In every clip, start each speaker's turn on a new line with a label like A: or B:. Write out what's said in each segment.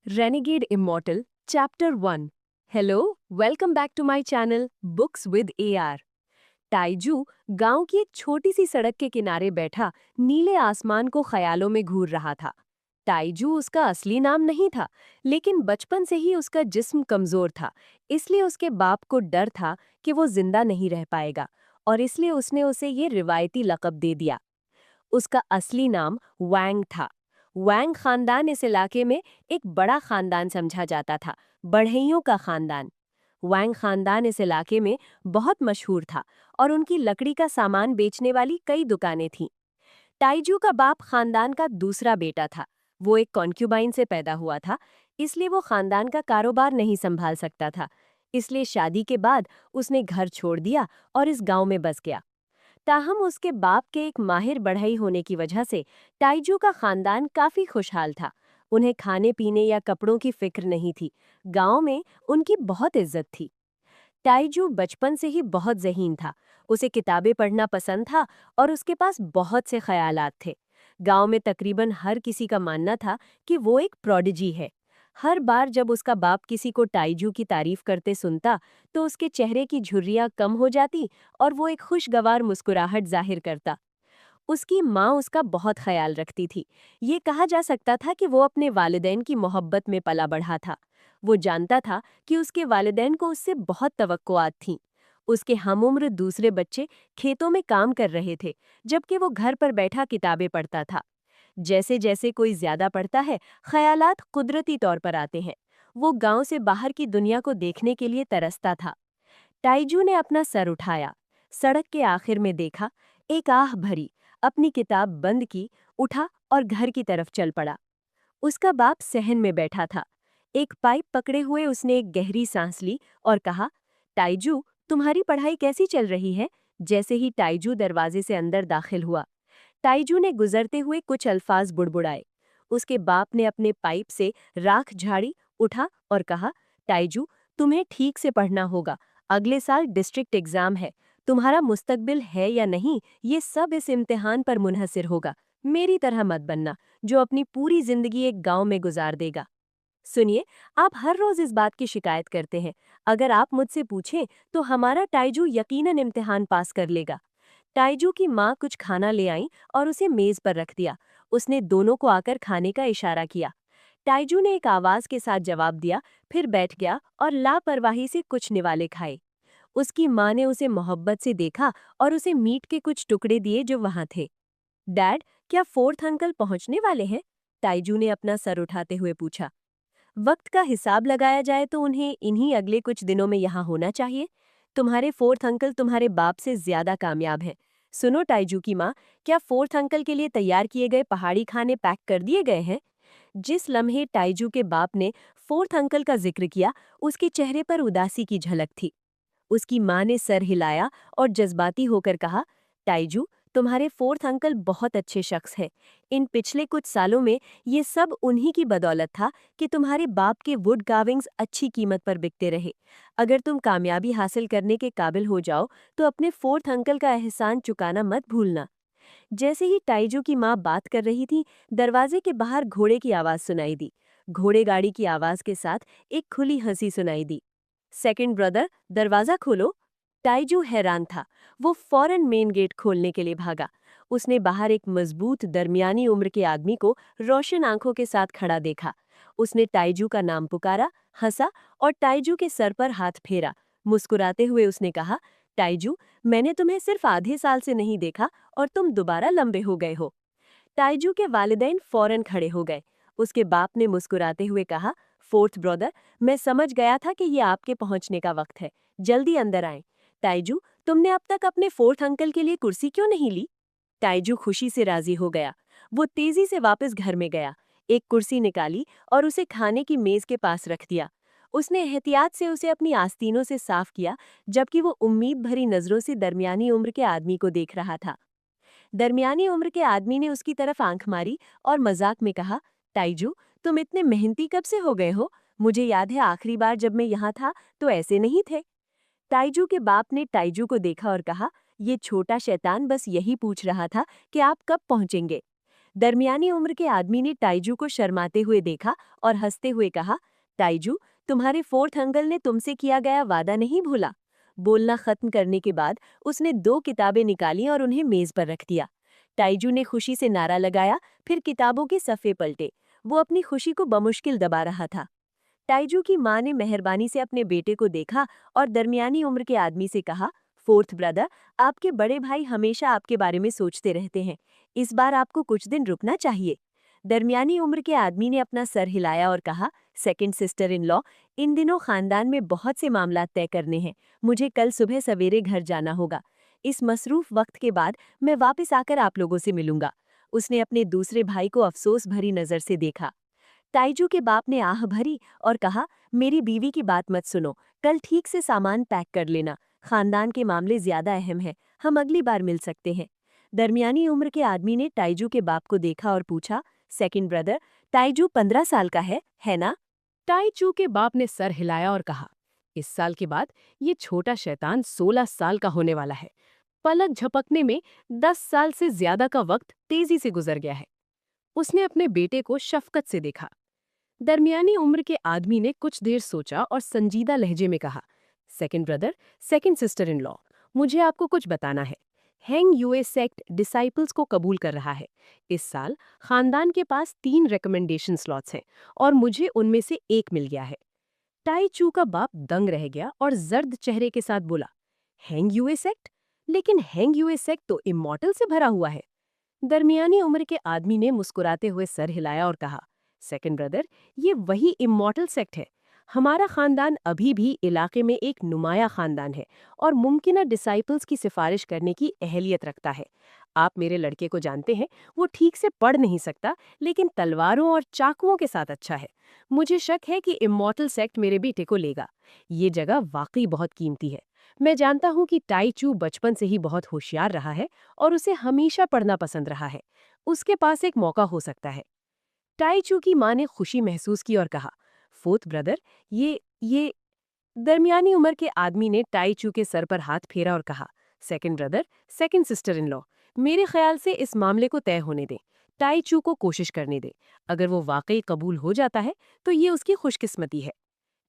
A: Renegade Immortal, Chapter 1. Hello, welcome back to my channel Books with AR. टाइजू गांव की एक छोटी सी सड़क के किनारे बैठा नीले आसमान को ख्यालों में घूर रहा था। टाइजू उसका असली नाम नहीं था, लेकिन बचपन से ही उसका जिस्म कमजोर था, इसलिए उसके बाप को डर था कि वो जिंदा नहीं रह पाएगा, और इसलिए उसने उसे ये रिवायती लक़ब दे दिया। उसका असली नाम वैंग था। वैंग खानदान इस इलाके में एक बड़ा खानदान समझा जाता था, बढ़इयों का खानदान। वैंग खानदान इस इलाके में बहुत मशहूर था और उनकी लकड़ी का सामान बेचने वाली कई दुकानें थीं। टाइजू का बाप खानदान का दूसरा बेटा था। वो एक कॉन्क्यूबाइन से पैदा हुआ था, इसलिए वो खानदान का कारोबार नहीं संभाल सकता था। इसलिए शादी के बाद उसने घर छोड़ दिया और इस गांव में बस गया। ताहम उसके बाप के एक माहिर बढ़ई होने की वजह से टाइजू का खानदान काफी खुशहाल था। उन्हें खाने पीने या कपड़ों की फिक्र नहीं थी। गांव में उनकी बहुत इज्जत थी। टाइजू बचपन से ही बहुत ज़हीन था। उसे किताबें पढ़ना पसंद था और उसके पास बहुत से ख्यालात थे। गांव में तकरीबन हर किसी का मानना था कि वो एक प्रोडिजी है। हर बार जब उसका बाप किसी को टाइजू की तारीफ करते सुनता, तो उसके चेहरे की झुर्रियां कम हो जाती और वो एक खुशगवार मुस्कुराहट जाहिर करता। उसकी माँ उसका बहुत ख्याल रखती थी। ये कहा जा सकता था कि वो अपने वालिदैन की मोहब्बत में पला बढ़ा था। वो जानता था कि उसके वालिदैन को उससे बहुत तवक्कुआत थीं। उसके हमउम्र दूसरे बच्चे खेतों में काम कर रहे थे, जबकि वो घर पर बैठा किताबें पढ़ता था। जैसे जैसे कोई ज्यादा पढ़ता है, ख्यालात कुदरती तौर पर आते हैं। वो गांव से बाहर की दुनिया को देखने के लिए तरसता था। टाइजू ने अपना सर उठाया, सड़क के आखिर में देखा, एक आह भरी, अपनी किताब बंद की, उठा और घर की तरफ चल पड़ा। उसका बाप सहन में बैठा था। एक पाइप पकड़े हुए उसने एक गहरी सांस ली और कहा, टाइजू, तुम्हारी पढ़ाई कैसी चल रही है? जैसे ही टाइजू दरवाजे से अंदर दाखिल हुआ, टाइजू ने गुजरते हुए कुछ अल्फाज बुड़बुड़ाए। उसके बाप ने अपने पाइप से राख झाड़ी, उठा और कहा, टाइजू, तुम्हें ठीक से पढ़ना होगा। अगले साल डिस्ट्रिक्ट एग्जाम है। तुम्हारा मुस्तकबिल है या नहीं, ये सब इस इम्तिहान पर मुनहसिर होगा। मेरी तरह मत बनना, जो अपनी पूरी जिंदगी एक गांव में गुजार देगा। सुनिए, आप हर रोज इस बात की शिकायत करते हैं। अगर आप मुझसे पूछें तो हमारा टाइजू यकीनन इम्तिहान पास कर लेगा। टाइजू की माँ कुछ खाना ले आई और उसे मेज पर रख दिया। उसने दोनों को आकर खाने का इशारा किया। टाइजू ने एक आवाज के साथ जवाब दिया, फिर बैठ गया और लापरवाही से कुछ निवाले खाए। उसकी माँ ने उसे मोहब्बत से देखा और उसे मीट के कुछ टुकड़े दिए जो वहां थे। डैड, क्या फोर्थ अंकल पहुंचने वाले हैं? टाइजू ने अपना सर उठाते हुए पूछा। वक्त का हिसाब लगाया जाए तो उन्हें इन्हीं अगले कुछ दिनों में यहाँ होना चाहिए। तुम्हारे फोर्थ अंकल तुम्हारे बाप से ज्यादा कामयाब हैं। सुनो टाइजू की माँ, क्या फोर्थ अंकल के लिए तैयार किए गए पहाड़ी खाने पैक कर दिए गए हैं? जिस लम्हे टाइजू के बाप ने फोर्थ अंकल का जिक्र किया, उसके चेहरे पर उदासी की झलक थी। उसकी माँ ने सर हिलाया और जज्बाती होकर कहा, टाइजू, तुम्हारे फोर्थ अंकल बहुत अच्छे शख्स हैं। इन पिछले कुछ सालों में ये सब उन्हीं की बदौलत था कि तुम्हारे बाप के वुड कार्विंग्स अच्छी कीमत पर बिकते रहे। अगर तुम कामयाबी हासिल करने के काबिल हो जाओ तो अपने फोर्थ अंकल का एहसान चुकाना मत भूलना। जैसे ही टाइजू की माँ बात कर रही थी, दरवाजे के बाहर घोड़े की आवाज सुनाई दी। घोड़े गाड़ी की आवाज के साथ एक खुली हंसी सुनाई दी। सेकंड ब्रदर, दरवाजा खोलो। टाइजू हैरान था। वो फौरन मेन गेट खोलने के लिए भागा। उसने बाहर एक मजबूत दरमियानी उम्र के आदमी को रोशन आंखों के साथ खड़ा देखा। उसने टाइजू का नाम पुकारा, हंसा और टाइजू के सर पर हाथ फेरा। मुस्कुराते हुए उसने कहा, टाइजू, मैंने तुम्हें सिर्फ आधे साल से नहीं देखा और तुम दोबारा लंबे हो गए हो। टाइजू के वालिदैन फौरन खड़े हो गए। उसके बाप ने मुस्कुराते हुए कहा, फोर्थ ब्रदर, मैं समझ गया था कि ये आपके पहुंचने का वक्त है। जल्दी अंदर आएं। टाइजू, तुमने अब तक अपने फोर्थ अंकल के लिए कुर्सी क्यों नहीं ली? टाइजू खुशी से राजी हो गया। वो तेजी से वापस घर में गया, एक कुर्सी निकाली और उसे खाने की मेज के पास रख दिया। उसने एहतियात से उसे अपनी आस्तीनों से साफ किया, जबकि वो उम्मीद भरी नजरों से दरमियानी उम्र के आदमी को देख रहा था। दरमियानी उम्र के आदमी ने उसकी तरफ आंख मारी और मजाक में कहा, टाइजू, तुम इतने मेहनती कब से हो गए हो? मुझे याद है आखिरी बार जब मैं यहाँ था तो ऐसे नहीं थे। टाइजू के बाप ने टाइजू को देखा और कहा, ये छोटा शैतान बस यही पूछ रहा था कि आप कब पहुंचेंगे। दरमियानी उम्र के आदमी ने ताइजू को शर्माते हुए देखा और हंसते हुए कहा, ताइजू, तुम्हारे फोर्थ अंकल ने तुमसे किया गया वादा नहीं भूला। बोलना खत्म करने के बाद उसने 2 किताबें निकाली और उन्हें मेज पर रख दिया। ताइजू ने खुशी से नारा लगाया, फिर किताबों के सफ़े पलटे। वो अपनी खुशी को बमुश्किल दबा रहा था। ताइजू की माँ ने मेहरबानी से अपने बेटे को देखा और दरमियानी उम्र के आदमी से कहा, फोर्थ ब्रदर, आपके बड़े भाई हमेशा आपके बारे में सोचते रहते हैं। इस बार आपको कुछ दिन रुकना चाहिए। दरमियानी उम्र के आदमी ने अपना सर हिलाया और कहा, सेकंड सिस्टर इन लॉ, इन दिनों खानदान में बहुत से मामला तय करने हैं। मुझे कल सुबह सवेरे घर जाना होगा। इस मसरूफ वक्त के बाद मैं वापस आकर आप लोगों से मिलूंगा। उसने अपने दूसरे भाई को अफसोस भरी नजर से देखा। ताइजू के बाप ने आह भरी और कहा, मेरी बीवी की बात मत सुनो। कल ठीक से सामान पैक कर लेना। खानदान के मामले ज्यादा अहम हैं। हम अगली बार मिल सकते हैं। दरमियानी उम्र के आदमी ने ताइजू के बाप को देखा और पूछा, सेकंड ब्रदर, ताइजू 15 साल का है ना?
B: ताइचू के बाप ने सर हिलाया और कहा, इस साल के बाद ये छोटा शैतान 16 साल का होने वाला है। पलक झपकने में 10 साल से ज्यादा का वक्त तेजी से गुजर गया है। उसने अपने बेटे को शफकत से देखा। दरमियानी उम्र के आदमी ने कुछ देर सोचा और संजीदा लहजे में कहा, second brother, second sister in law, मुझे आपको कुछ बताना है। हैंग यूए सेक्ट डिसाइपल्स को कबूल कर रहा है। इस साल खानदान के पास 3 रिकमेंडेशन स्लॉट्स हैं और मुझे उनमें से एक मिल गया है। टाई चू का बाप दंग रह गया और जर्द चेहरे के साथ बोला, हैंग यूए सेक्ट? लेकिन हैंग यूए सेक्ट तो इमॉर्टल से भरा हुआ है। दरमियानी उम्र के आदमी ने मुस्कुराते हुए सर हिलाया और कहा, सेकंड ब्रदर, ये वही इमॉर्टल सेक्ट है। हमारा खानदान अभी भी इलाके में एक नुमाया खानदान है और मुमकिना डिसाइपल्स की सिफारिश करने की अहलियत रखता है। आप मेरे लड़के को जानते हैं, वो ठीक से पढ़ नहीं सकता, लेकिन तलवारों और चाकुओं के साथ अच्छा है। मुझे शक है कि इमॉर्टल सेक्ट मेरे बेटे को लेगा। ये जगह वाकई बहुत कीमती है। मैं जानता हूँ कि टाई चू बचपन से ही बहुत होशियार रहा है और उसे हमेशा पढ़ना पसंद रहा है। उसके पास एक मौका हो सकता है। टाइचू की माँ ने खुशी महसूस की और कहा, फोर्थ ब्रदर, ये दरमियानी उम्र के आदमी ने टाइचू के सर पर हाथ फेरा और कहा, second brother, second sister in law, मेरे ख्याल से इस मामले को तय होने दें। टाइचू को कोशिश करने दें। अगर वो वाकई कबूल हो जाता है तो ये उसकी खुशकिस्मती है।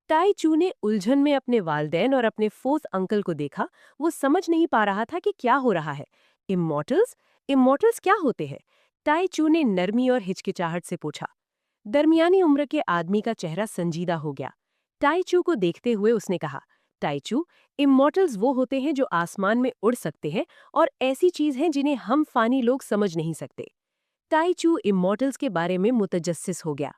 B: टाई चू ने उलझन में अपने वालदैन और अपने फोर्थ अंकल को देखा। वो समझ नहीं पा रहा था कि क्या हो रहा है। इमॉर्टल्स? इमॉर्टल्स क्या होते हैं? टाई चू ने नरमी और हिचकिचाहट से पूछा। दरमियानी उम्र के आदमी का चेहरा संजीदा हो गया। टाई चू को देखते हुए उसने कहा, टाई चू, इमॉर्टल्स वो होते हैं जो आसमान में उड़ सकते हैं और ऐसी चीज हैं जिन्हें हम फानी लोग समझ नहीं सकते। टाई चू इमॉर्टल्स के बारे में मुतजस्सिस हो गया।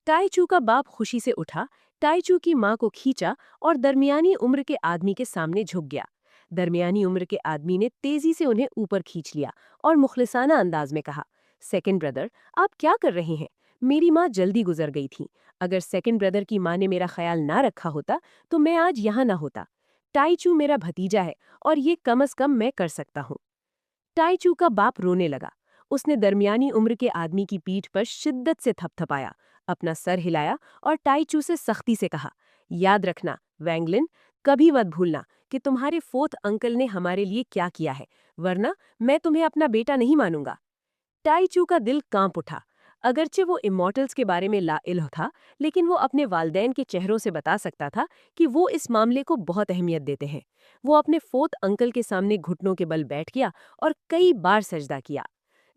B: टाइचू का बाप खुशी से उठा, टाइचू की माँ को खींचा और दरमियानी उम्र के आदमी के सामने झुक गया। दरमियानी उम्र के आदमी ने तेजी से उन्हें ऊपर खींच लिया और मुखलिसाना अंदाज में कहा, सेकंड ब्रदर, आप क्या कर रहे हैं? मेरी माँ जल्दी गुजर गई थी। अगर सेकंड ब्रदर की माँ ने मेरा ख्याल ना रखा होता तो मैं आज यहाँ ना होता। टाइचू मेरा भतीजा है और ये कम अज कम मैं कर सकता हूँ। टाइचू का बाप रोने लगा। उसने दरमियानी उम्र के आदमी की पीठ पर शिद्दत से थपथपाया, अपना सर हिलाया और टाइचू से सख्ती से कहा, याद रखना वैंगलिन, कभी मत भूलना कि तुम्हारे फोर्थ अंकल ने हमारे लिए क्या किया है, वरना मैं तुम्हें अपना बेटा नहीं मानूंगा। टाइचू का दिल कांप उठा। अगरचे वो इमॉर्टल्स के बारे में लाइल्म था, लेकिन वो अपने वालदैन के चेहरों से बता सकता था कि वो इस मामले को बहुत अहमियत देते हैं। वो अपने फोर्थ अंकल के सामने घुटनों के बल बैठ गया और कई बार सजदा किया।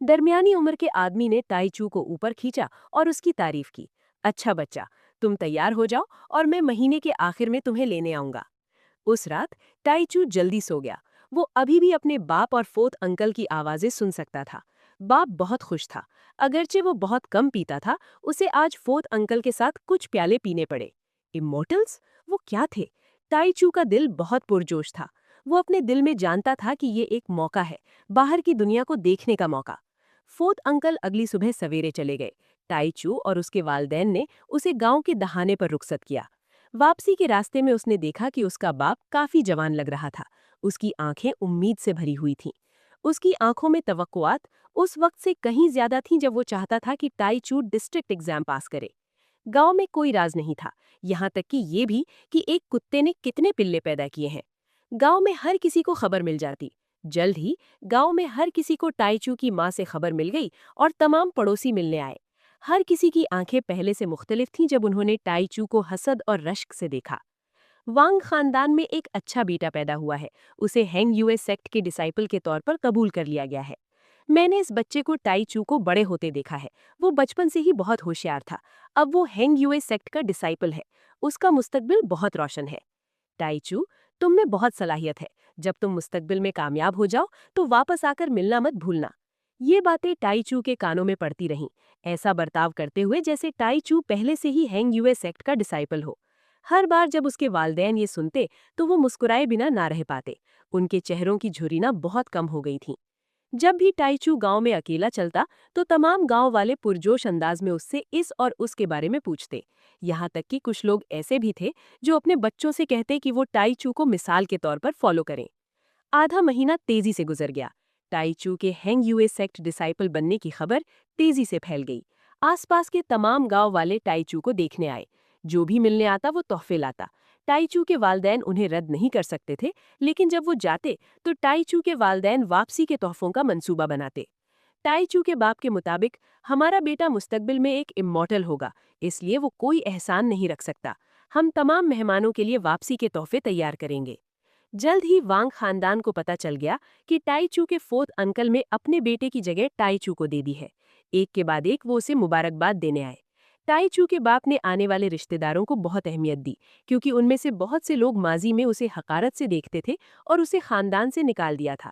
B: दरमियानी उम्र के आदमी ने ताइचू को ऊपर खींचा और उसकी तारीफ की। अच्छा बच्चा, तुम तैयार हो जाओ और मैं महीने के आखिर में तुम्हें लेने आऊंगा। उस रात टाइचू जल्दी सो गया। वो अभी भी अपने बाप और फोर्थ अंकल की आवाजें सुन सकता था। बाप बहुत खुश था। अगरचे वो बहुत कम पीता था, उसे आज फोर्थ अंकल के साथ कुछ प्याले पीने पड़े। इमोर्टल्स? वो क्या थे? टाइचू का दिल बहुत पुरजोश था। वो अपने दिल में जानता था कि ये एक मौका है, बाहर की दुनिया को देखने का मौका। फोर्थ अंकल अगली सुबह सवेरे चले गए। टाइचू और उसके वालदैन ने उसे गांव के दहाने पर रुखसत किया। वापसी के रास्ते में उसने देखा कि उसका बाप काफी जवान लग रहा था। उसकी आंखें उम्मीद से भरी हुई थीं। उसकी आंखों में तवक्कुआत उस वक्त से कहीं ज्यादा थीं जब वो चाहता था कि टाइचू डिस्ट्रिक्ट एग्जाम पास करे। गांव में कोई राज नहीं था, यहाँ तक कि ये भी कि एक कुत्ते ने कितने पिल्ले पैदा किए हैं। गांव में हर किसी को खबर मिल जाती। जल्द ही गांव में हर किसी को टाइचू की मां से खबर मिल गई और तमाम पड़ोसी मिलने आए। हर किसी की आंखें पहले से मुख्तलिफ थीं जब उन्होंने टाइचू को हसद और रश्क से देखा। वांग खानदान में एक अच्छा बेटा पैदा हुआ है। उसे हैंग यूए सेक्ट के डिसाइपल के तौर पर कबूल कर लिया गया है। मैंने इस बच्चे को टाइचू को बड़े होते देखा है। वो बचपन से ही बहुत होशियार था। अब वो हैंग यूए सेक्ट का डिसाइपल है। उसका मुस्तकबिल बहुत रोशन है। टाइचू, तुम में बहुत सलाहियत है। जब तुम मुस्तकबिल में कामयाब हो जाओ तो वापस आकर मिलना मत भूलना। ये बातें टाइचू के कानों में पड़ती रहीं, ऐसा बर्ताव करते हुए जैसे टाइचू पहले से ही हैंग यूए सेक्ट का डिसाइपल हो। हर बार जब उसके वालिदैन ये सुनते तो वो मुस्कुराए बिना ना रह पाते। उनके चेहरों की झुर्रियां बहुत कम हो गई थीं। जब भी टाइचू गांव में अकेला चलता तो तमाम गांव वाले पुरजोश अंदाज में उससे इस और उसके बारे में पूछते। यहाँ तक कि कुछ लोग ऐसे भी थे जो अपने बच्चों से कहते कि वो टाइचू को मिसाल के तौर पर फॉलो करें। आधा महीना तेजी से गुजर गया। टाइचू के हैंग यूए सेक्ट डिसाइपल बनने की खबर तेजी से फैल गई। आसपास के तमाम गांव वाले टाइचू को देखने आए। जो भी मिलने आता वो तोहफे लाता। टाइचू के वालदैन उन्हें रद्द नहीं कर सकते थे, लेकिन जब वो जाते तो टाइचू के वालदैन वापसी के तोहफों का मंसूबा बनाते। टाइचू के बाप के मुताबिक हमारा बेटा मुस्तकबिल में एक इम्मॉर्टल होगा, इसलिए वो कोई एहसान नहीं रख सकता। हम तमाम मेहमानों के लिए वापसी के तोहफे तैयार करेंगे। जल्द ही वांग खानदान को पता चल गया कि टाइचू के फोर्थ अंकल में अपने बेटे की जगह टाइचू को दे दी है। एक के बाद एक वो उसे मुबारकबाद देने आए। टाइचू के बाप ने आने वाले रिश्तेदारों को बहुत अहमियत दी, क्योंकि उनमें से बहुत से लोग माजी में उसे हकारत से देखते थे और उसे खानदान से निकाल दिया था।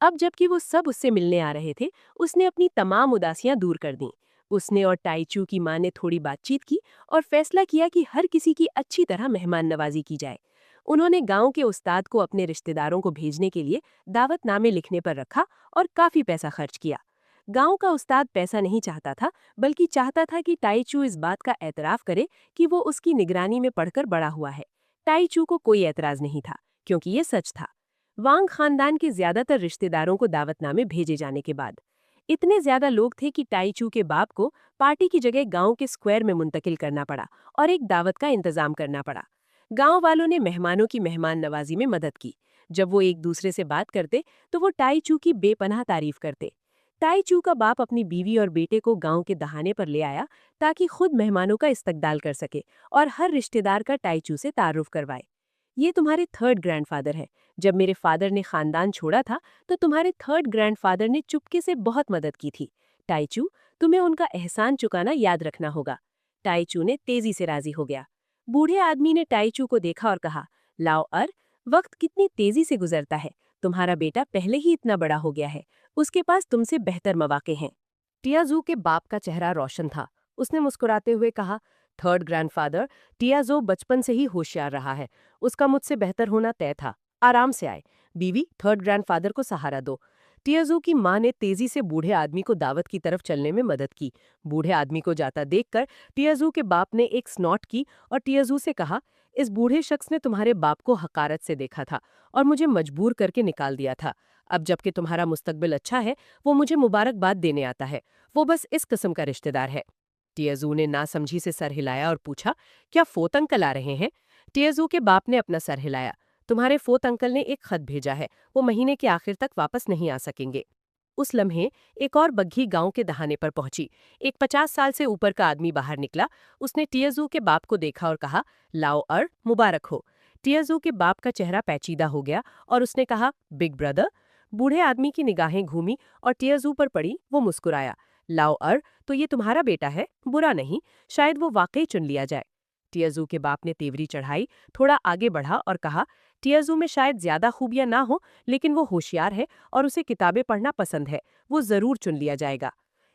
B: अब जबकि वो सब उससे मिलने आ रहे थे, उसने अपनी तमाम उदासियां दूर कर दीं। उसने और टाइचू की मां ने थोड़ी बातचीत की और फैसला किया कि हर किसी की अच्छी तरह मेहमान नवाजी की जाए। उन्होंने गांव के उस्ताद को अपने रिश्तेदारों को भेजने के लिए दावतनामे लिखने पर रखा और काफी पैसा खर्च किया। गांव का उस्ताद पैसा नहीं चाहता था, बल्कि चाहता था कि टाइचू इस बात का एतराफ करे कि वो उसकी निगरानी में पढ़कर बड़ा हुआ है। टाइचू को कोई एतराज नहीं था, क्योंकि ये सच था। वांग खानदान के ज्यादातर रिश्तेदारों को दावतनामे भेजे जाने के बाद इतने ज्यादा लोग थे कि टाइचू के बाप को पार्टी की जगह गांव के स्क्वायर में मुंतकिल करना पड़ा और एक दावत का इंतजाम करना पड़ा। गांव वालों ने मेहमानों की मेहमान नवाजी में मदद की। जब वो एक दूसरे से बात करते तो वो टाइचू की बेपनाह तारीफ करते। टाइचू का बाप अपनी बीवी और बेटे को गांव के दहाने पर ले आया ताकि खुद मेहमानों का इस्तकबाल कर सके और हर रिश्तेदार का टाइचू से तारुफ करवाए। ये तुम्हारे थर्ड ग्रैंडफादर है। जब मेरे फादर ने खानदान छोड़ा था तो तुम्हारे थर्ड ग्रैंडफादर ने चुपके से बहुत मदद की थी। टाइचू, तुम्हें उनका एहसान चुकाना याद रखना होगा। टाइचू ने तेजी से राजी हो गया। बूढ़े आदमी ने टाइचू को देखा और कहा, लाओ अर, वक्त कितनी तेजी से गुजरता है। तुम्हारा बेटा पहले ही इतना बड़ा हो गया है। उसके पास तुमसे बेहतर मौके हैं। टियाजू के बाप का चेहरा रोशन था। उसने मुस्कुराते हुए कहा, थर्ड ग्रैंडफादर, टियाजो बचपन से ही होशियार रहा है। उसका मुझसे बेहतर होना तय था। आराम से आए। बीवी, थर्ड ग्रैंडफादर को सहारा दो। टियाजो की मां ने तेजी से बूढ़े आदमी को दावत की तरफ चलने में मदद की। बूढ़े आदमी को जाता देखकर टियाजू के बाप ने एक स्नॉट की और टियाजू से कहा, इस बूढ़े शख्स ने तुम्हारे बाप को हकारत से देखा था और मुझे मजबूर करके निकाल दिया था। अब जबकि तुम्हारा मुस्तकबिल अच्छा है, वो मुझे मुबारकबाद देने आता है। वो बस इस किस्म का रिश्तेदार है। टियाजू ने नासमझी से सर हिलाया और पूछा, क्या फोत अंकल आ रहे हैं? टियाजू के बाप ने अपना सर हिलाया। तुम्हारे फोत अंकल ने एक खत भेजा है। वो महीने के आखिर तक वापस नहीं आ सकेंगे। उस लम्हे एक और बग्घी गांव के दहाने पर पहुंची। एक 50 साल से ऊपर का आदमी बाहर निकला। उसने टियाजू के बाप को देखा और कहा, लाओ अर, मुबारक हो। टियाजू के बाप का चेहरा पैचीदा हो गया और उसने कहा, बिग ब्रदर। बूढ़े आदमी की निगाहें घूमी और टियाजू पर पड़ी। वो मुस्कुराया। लाओ अर, तो ये तुम्हारा बेटा है, बुरा नहीं, शायद वो वाकई चुन लिया जाए। टियाजू के बाप ने तेवरी चढ़ाई, थोड़ा आगे बढ़ा और कहा, टियाजू में शायद ज्यादा खूबियां ना हो, लेकिन वो होशियार है और उसे किताबें पढ़ना पसंद है। वो जरूर चुन लिया जाएगा।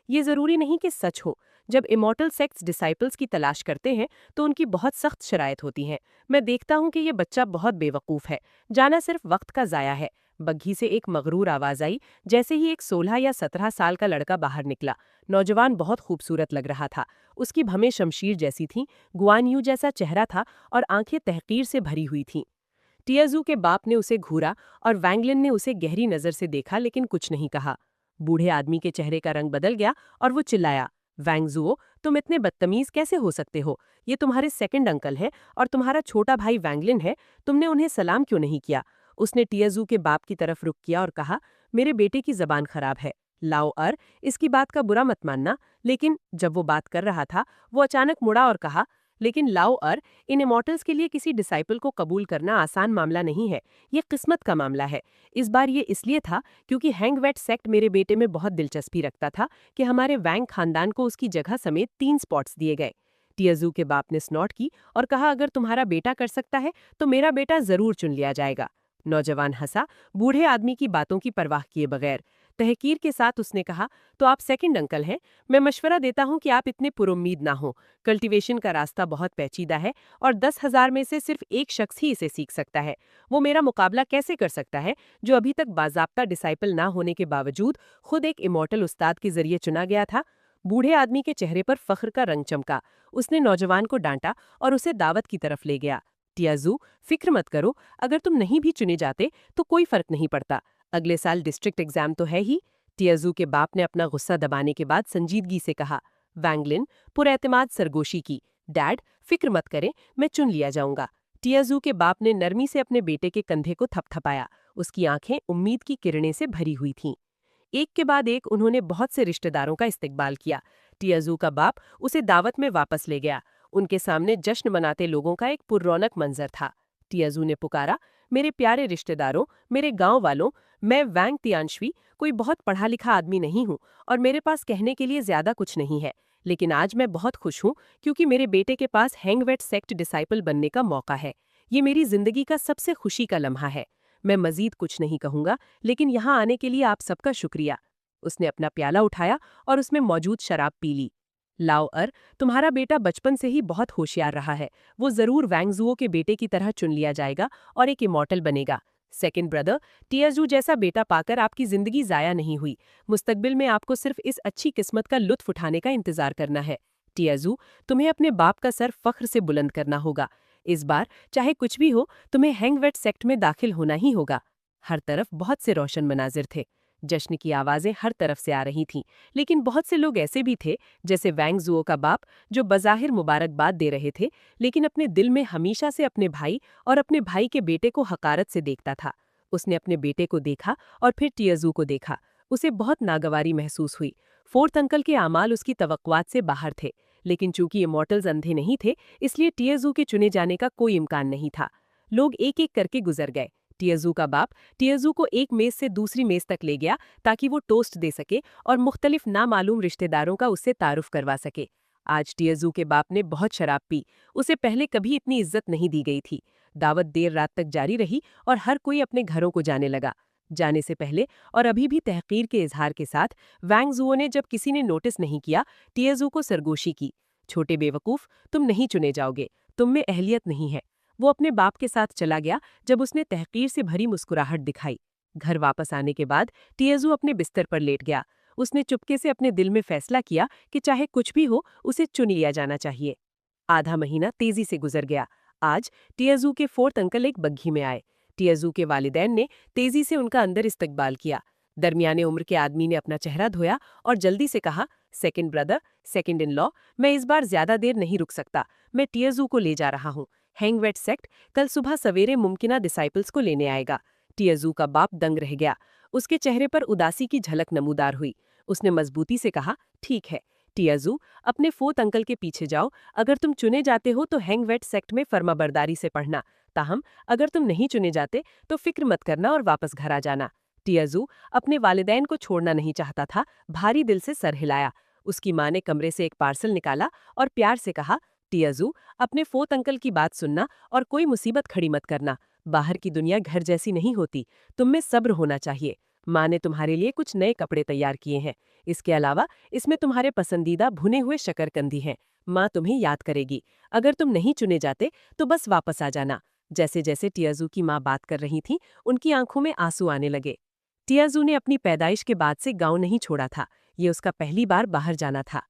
B: ये जरूरी नहीं कि सच हो। जब इमॉर्टल सेक्ट्स डिसाइपल्स की तलाश करते हैं तो उनकी बहुत सख्त शराइत होती हैं। मैं देखता हूँ कि ये बच्चा बहुत बेवकूफ़ है। जाना सिर्फ वक्त का जाया है। बग्घी से एक मगरूर आवाज आई। जैसे ही एक 16 या 17 साल का लड़का बाहर निकला। नौजवान बहुत खूबसूरत लग रहा था। उसकी भवें शमशीर जैसी थीं, गुआन यू जैसा चेहरा था और आंखें तहकीर से भरी हुई थीं। टियाजू के बाप ने उसे घूरा और वैंगलिन ने उसे गहरी नजर से देखा, लेकिन कुछ नहीं कहा। बूढ़े आदमी के चेहरे का रंग बदल गया और वो चिल्लाया, वैंगजुओ, तुम इतने बदतमीज कैसे हो सकते हो? ये तुम्हारे सेकंड अंकल हैं और तुम्हारा छोटा भाई वैंगलिन है। तुमने उन्हें सलाम क्यों नहीं किया? उसने टियाजू के बाप की तरफ रुख किया और कहा, मेरे बेटे की जबान खराब है। लाओ अर, इसकी बात का बुरा मत मानना। लेकिन जब वो बात कर रहा था, वो अचानक मुड़ा और कहा, लेकिन लाओ अर, इन इमॉर्टल्स के लिए किसी डिसाइपल को कबूल करना आसान मामला नहीं है। ये किस्मत का मामला है। इस बार ये इसलिए था क्योंकि हैंगवेट सेक्ट मेरे बेटे में बहुत दिलचस्पी रखता था कि हमारे वैंग खानदान को उसकी जगह समेत 3 स्पॉट्स दिए गए। टियाजू के बाप ने स्नॉट की और कहा, अगर तुम्हारा बेटा कर सकता है तो मेरा बेटा जरूर चुन लिया जाएगा। नौजवान हंसा, बूढ़े आदमी की बातों की परवाह किए बगैर। तहकीर के साथ उसने कहा, तो आप सेकंड अंकल हैं। मैं मशवरा देता हूं कि आप इतने पुरुम्मीद ना हो। कल्टीवेशन का रास्ता बहुत पेचीदा है और 10,000 में से सिर्फ एक शख्स ही इसे सीख सकता है। वो मेरा मुकाबला कैसे कर सकता है जो अभी तक बाजाब्ता डिसाइपल ना होने के बावजूद खुद एक इमॉर्टल उस्ताद के जरिए चुना गया था। बूढ़े आदमी के चेहरे पर फख्र का रंग चमका। उसने नौजवान को डांटा और उसे दावत की तरफ ले गया। टियाजू, फिक्र मत करो, अगर तुम नहीं भी चुने जाते तो कोई फर्क नहीं पड़ता। अगले साल डिस्ट्रिक्ट एग्जाम तो है ही। टियाजू के बाप ने अपना गुस्सा दबाने के बाद संजीदगी से कहा। वैंगलिन पुरएतमाद सरगोशी की, डैड फिक्र मत करें, मैं चुन लिया जाऊंगा। टियाजू के बाप ने नरमी से अपने बेटे के कंधे को थपथपाया। उसकी आंखें उम्मीद की किरणें से भरी हुई थीं। एक के बाद एक उन्होंने बहुत से रिश्तेदारों का इस्तकबाल किया। टियाजू का बाप उसे दावत में वापस ले गया। उनके सामने जश्न मनाते लोगों का एक पुररौनक मंजर था। टियाजू ने पुकारा, मेरे प्यारे रिश्तेदारों, मेरे गांव वालों, मैं वैंग तियानश्वी कोई बहुत पढ़ा लिखा आदमी नहीं हूं और मेरे पास कहने के लिए ज्यादा कुछ नहीं है। लेकिन आज मैं बहुत खुश हूं क्योंकि मेरे बेटे के पास हैंगवेट सेक्ट डिसाइपल बनने का मौका है। ये मेरी जिंदगी का सबसे खुशी का लम्हा है। मैं मजीद कुछ नहीं कहूंगा, लेकिन यहाँ आने के लिए आप सबका शुक्रिया। उसने अपना प्याला उठाया और उसमें मौजूद शराब पी ली। लाओ अर, तुम्हारा बेटा बचपन से ही बहुत होशियार रहा है। वो जरूर वैंगजुओ के बेटे की तरह चुन लिया जाएगा और एक इमॉर्टल बनेगा। सेकंड ब्रदर, टियाजू जैसा बेटा पाकर आपकी जिंदगी जाया नहीं हुई। मुस्तकबिल में आपको सिर्फ इस अच्छी किस्मत का लुत्फ उठाने का इंतजार करना है। टियाजू, तुम्हें अपने बाप का सर फख्र से बुलंद करना होगा। इस बार चाहे कुछ भी हो, तुम्हें हैंगवेट सेक्ट में दाखिल होना ही होगा। हर तरफ बहुत से रोशन मनाजिर थे। जश्न की आवाजें हर तरफ से आ रही थीं, लेकिन बहुत से लोग ऐसे भी थे, जैसे वैंगजुओ का बाप, जो बज़ाहिर मुबारकबाद दे रहे थे, लेकिन अपने दिल में हमेशा से अपने भाई और अपने भाई के बेटे को हकारत से देखता था। उसने अपने बेटे को देखा और फिर टियाजू को देखा। उसे बहुत नागवारी महसूस हुई। फोर्थ अंकल के आमाल उसकी तवक्कुआत से बाहर थे, लेकिन चूंकि इमॉर्टल्स अंधे नहीं थे, इसलिए टियाजू के चुने जाने का कोई इम्कान नहीं था। लोग एक एक करके गुजर गए। टियाजू का बाप टियाजू को एक मेज से दूसरी मेज तक ले गया ताकि वो टोस्ट दे सके और मुख्तलिफ नामालूम रिश्तेदारों का उससे तारुफ करवा सके। आज टियाजू के बाप ने बहुत शराब पी। उसे पहले कभी इतनी इज्जत नहीं दी गई थी। दावत देर रात तक जारी रही और हर कोई अपने घरों को जाने लगा। जाने से पहले और अभी भी तहकीर के इजहार के साथ वैंगजुओ ने, जब किसी ने नोटिस नहीं किया, टियाजू को सरगोशी की। छोटे बेवकूफ, तुम नहीं चुने जाओगे, तुम में अहलियत नहीं है। वो अपने बाप के साथ चला गया जब उसने तहकीर से भरी मुस्कुराहट दिखाई। घर वापस आने के बाद टियाजू अपने बिस्तर पर लेट गया। उसने चुपके से अपने दिल में फैसला किया कि चाहे कुछ भी हो, उसे चुन लिया जाना चाहिए। आधा महीना तेजी से गुजर गया। आज टियाजू के फोर्थ अंकल एक बग्घी में आए। टियाजू के वालिदैन ने तेजी से उनका अंदर इस्तकबाल किया। दरमियाने उम्र के आदमी ने अपना चेहरा धोया और जल्दी से कहा, second brother, second in law, मैं इस बार ज्यादा देर नहीं रुक सकता। मैं टियाजू को ले जा रहा हूँ। हैंगवेट सेक्ट कल सुबह सवेरे मुमकिना डिसाइपल्स को लेने आएगा। टियाजू का बाप दंग रह गया। उसके चेहरे पर उदासी की झलक नमूदार हुई। उसने मजबूती से कहा, ठीक है टियाजू, अपने फोर्थ अंकल के पीछे जाओ। अगर तुम चुने जाते हो तो हैंगवेट सेक्ट में फर्माबरदारी से पढ़ना। ताहम अगर तुम नहीं चुने जाते तो फिक्र मत करना और वापस घर आ जाना। टियाजू अपने वालिदैन को छोड़ना नहीं चाहता था। भारी दिल से सर हिलाया। उसकी माँ ने कमरे से एक पार्सल निकाला और प्यार से कहा, टियाजू, अपने फोर्थ अंकल की बात सुनना और कोई मुसीबत खड़ी मत करना। बाहर की दुनिया घर जैसी नहीं होती। तुम में सब्र होना चाहिए। माँ ने तुम्हारे लिए कुछ नए कपड़े तैयार किए हैं। इसके अलावा इसमें तुम्हारे पसंदीदा भुने हुए शकरकंदी हैं। माँ तुम्हें याद करेगी। अगर तुम नहीं चुने जाते तो बस वापस आ जाना। जैसे जैसे टियाजू की माँ बात कर रही थी, उनकी आंखों में आंसू आने लगे। टियाजू ने अपनी पैदाइश के बाद से गांव नहीं छोड़ा था। ये उसका पहली बार बाहर जाना था।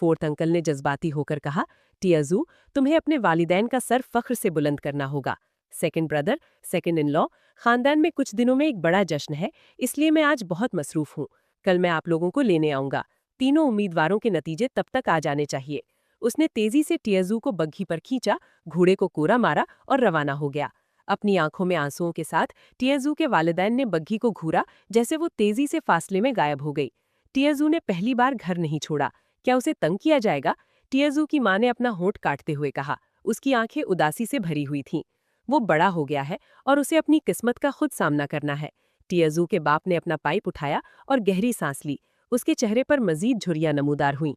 B: फोर्थ अंकल ने जज्बाती होकर कहा, टियाजू, तुम्हें अपने वालिदैन का सर फख्र से बुलंद करना होगा। Second brother, second in law, खानदान में कुछ दिनों में एक बड़ा जश्न है, इसलिए मैं आज बहुत मसरूफ हूँ। कल मैं आप लोगों को लेने आऊंगा। तीनों उम्मीदवारों के नतीजे तब तक आ जाने चाहिए। उसने तेजी से टियाजू को बग्घी पर खींचा, घोड़े को कोरा मारा और रवाना हो गया। अपनी आंखों में आंसुओं के साथ टियाजू के वालिदैन ने बग्घी को घूरा, जैसे वो तेजी से फासले में गायब हो गई। टियाजू ने पहली बार घर नहीं छोड़ा। क्या उसे तंग किया जाएगा? टियाजू की मां ने अपना होंठ काटते हुए कहा। उसकी आंखें उदासी से भरी हुई थीं। वो बड़ा हो गया है और उसे अपनी किस्मत का खुद सामना करना है। टियाजू के बाप ने अपना पाइप उठाया और गहरी सांस ली। उसके चेहरे पर मजीद झुर्रियां नमूदार हुईं।